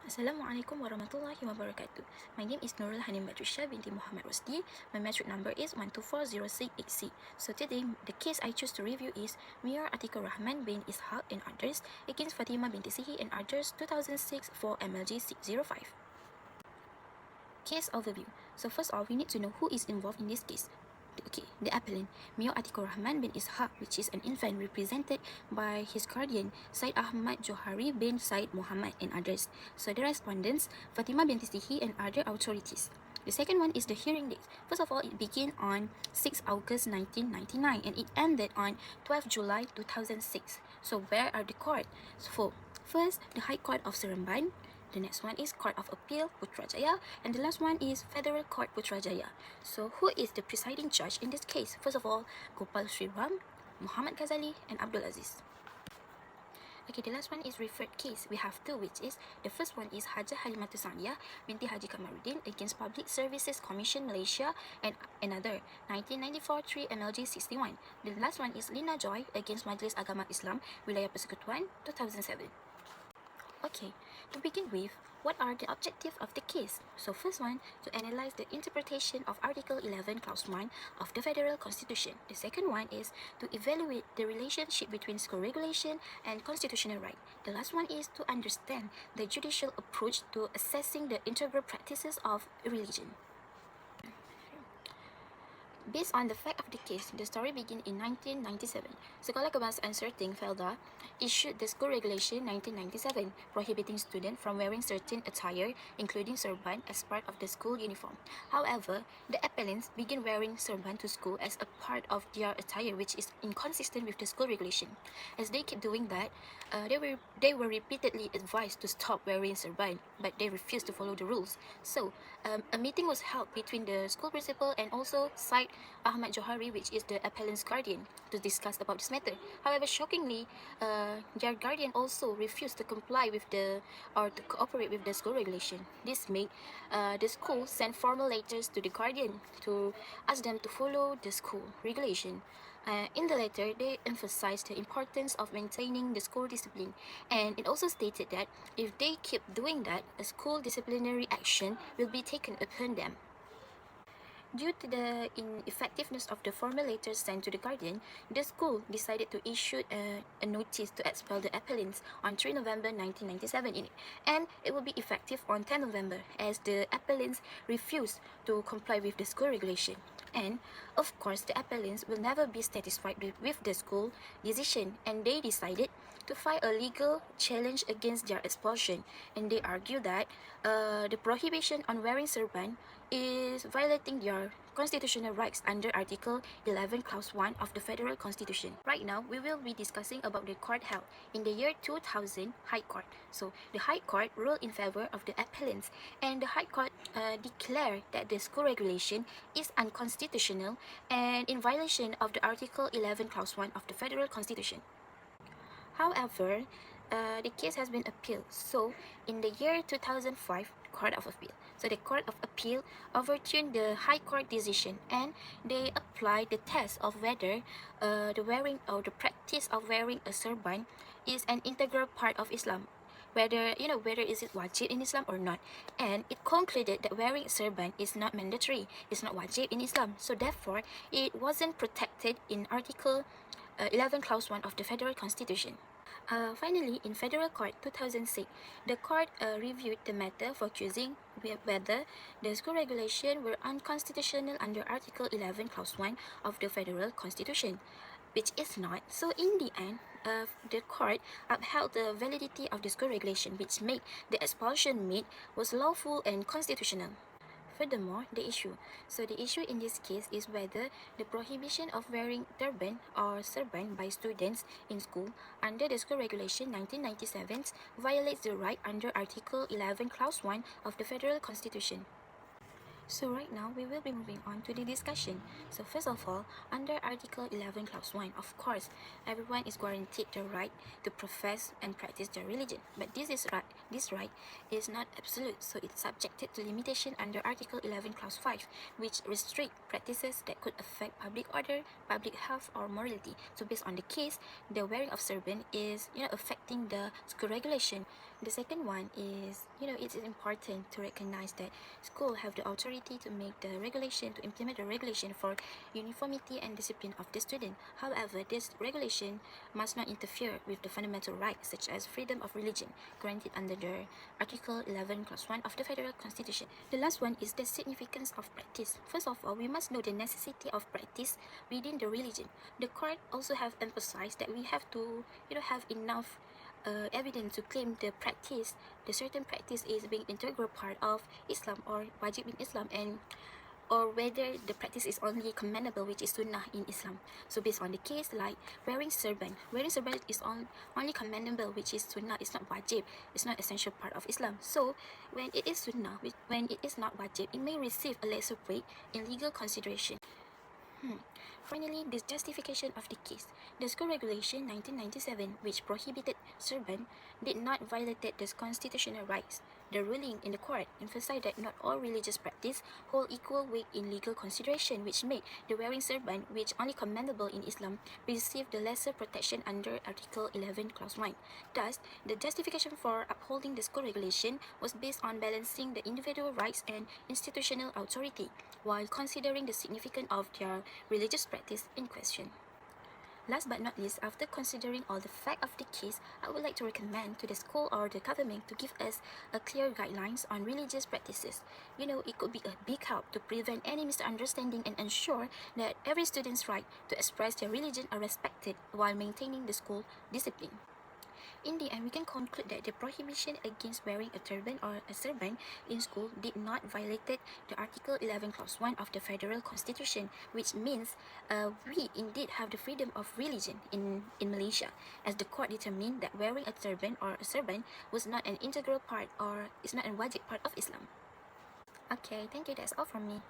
Assalamualaikum warahmatullahi wabarakatuh. My name is Nurul Hanim Batrisha binti Muhammad Rosdi. My metric number is 1240686C. So today, the case I choose to review is Meor Atiqulrahman bin Ishak and others against Fatimah binti Sihi and others 2006 for MLG 605. Case overview. So first of all, we need to know who is involved in this case. The appellant, Meor Atiqulrahman bin Ishak, which is an infant represented by his guardian, Syed Ahmad Johari bin Syed Muhammad and others. So the respondents, Fatimah binti Sihi and other authorities. The second one is the hearing date. First of all, it began on 6 August 1999 and it ended on 12 July 2006. So where are the courts? So first, the High Court of Seremban. The next one is Court of Appeal Putrajaya, and the last one is Federal Court Putrajaya. So who is the presiding judge in this case? First of all, Gopal Sriram, Muhammad Ghazali, and Abdul Aziz. Okay, the last one is referred case. We have two, which is the first one is Hajah Halimatul Sa'diyah binti Haji Kamaruddin against Public Services Commission Malaysia and another 1994 3 MLG 61. The last one is Lina Joy against Majlis Agama Islam Wilayah Persekutuan 2007. Okay, to begin with, what are the objectives of the case? So first one, to analyze the interpretation of Article 11 Clause 1 of the Federal Constitution. The second one is to evaluate the relationship between school regulation and constitutional right. The last one is to understand the judicial approach to assessing the integral practices of religion. Based on the fact of the case, the story began in 1997. Sekolah Kebangsaan Serting Felda issued the School Regulation 1997, prohibiting students from wearing certain attire, including serban, as part of the school uniform. However, the appellants began wearing serban to school as a part of their attire, which is inconsistent with the school regulation. As they keep doing that, they were repeatedly advised to stop wearing serban, but they refused to follow the rules. So, a meeting was held between the school principal and also Syed Ahmad Johari, which is the appellant's guardian, to discuss about this matter. However, shockingly, their guardian also refused to comply with or to cooperate with the school regulation. This made the school send formal letters to the guardian to ask them to follow the school regulation. In the letter, they emphasized the importance of maintaining the school discipline, and it also stated that if they keep doing that, a school disciplinary action will be taken upon them. Due to the ineffectiveness of the formal letters sent to the guardian, the school decided to issue a notice to expel the appellants on 3 November 1997, and it will be effective on 10 November as the appellants refused to comply with the school regulation. And of course, the appellants will never be satisfied with the school decision, and they decided to file a legal challenge against their expulsion. And they argue that the prohibition on wearing serban is violating their constitutional rights under Article 11 Clause 1 of the Federal Constitution. Right now, we will be discussing about the court held in the year 2000 High Court. So, the High Court ruled in favor of the appellants, and the High Court declared that the school regulation is unconstitutional and in violation of the Article 11 Clause 1 of the Federal Constitution. However, the case has been appealed. So, in the year 2005, Court of Appeal. So, the Court of Appeal overturned the High Court decision, and they applied the test of whether the wearing or the practice of wearing a serban is an integral part of Islam. Whether is it wajib in Islam or not, and it concluded that wearing a serban is not mandatory, it's not wajib in Islam. So therefore, it wasn't protected in Article 11 Clause 1 of the Federal Constitution. Finally, in Federal Court 2006, the court reviewed the matter for choosing whether the school regulation were unconstitutional under Article 11 Clause 1 of the Federal Constitution, which is not. So in the end, the court upheld the validity of the school regulation, which made the expulsion made was lawful and constitutional. Furthermore, the issue in this case is whether the prohibition of wearing turban or serban by students in school under the School Regulation 1997 violates the right under Article 11 Clause 1 of the Federal Constitution. So right now, we will be moving on to the discussion. So first of all, under Article 11 Clause 1, of course, everyone is guaranteed the right to profess and practice their religion. But this right is not absolute, so it's subjected to limitation under Article 11 Clause 5, which restrict practices that could affect public order, public health, or morality. So based on the case, the wearing of turban is affecting the school regulation. The second one is, it is important to recognize that school have the authority to make the regulation, to implement the regulation for uniformity and discipline of the student. However, this regulation must not interfere with the fundamental rights such as freedom of religion granted under the Article 11 Clause 1 of the Federal Constitution. The last one is the significance of practice. First of all, we must know the necessity of practice within the religion. The court also have emphasized that we have to, have enough evidence to claim the certain practice is being integral part of Islam or wajib in Islam, and or whether the practice is only commendable, which is sunnah in Islam. So based on the case like wearing turban is only commendable, which is sunnah, it's not wajib, it's not essential part of Islam. So when it is sunnah, when it is not wajib, it may receive a lesser weight in legal consideration. Finally, the justification of the case. The School Regulation 1997, which prohibited turban, did not violate the constitutional rights. The ruling in the court emphasized that not all religious practice hold equal weight in legal consideration, which made the wearing turban, which only commendable in Islam, receive the lesser protection under Article 11 Clause 1. Thus, the justification for upholding the school regulation was based on balancing the individual rights and institutional authority, while considering the significance of their religious practice in question. Last but not least, after considering all the facts of the case, I would like to recommend to the school or the government to give us a clear guidelines on religious practices. It could be a big help to prevent any misunderstanding and ensure that every student's right to express their religion are respected while maintaining the school discipline. In the end, we can conclude that the prohibition against wearing a turban or a turban in school did not violate the Article 11 Clause 1 of the Federal Constitution, which means we indeed have the freedom of religion in Malaysia, as the court determined that wearing a turban or a turban was not an integral part or is not a wajib part of Islam. Okay, thank you. That's all from me.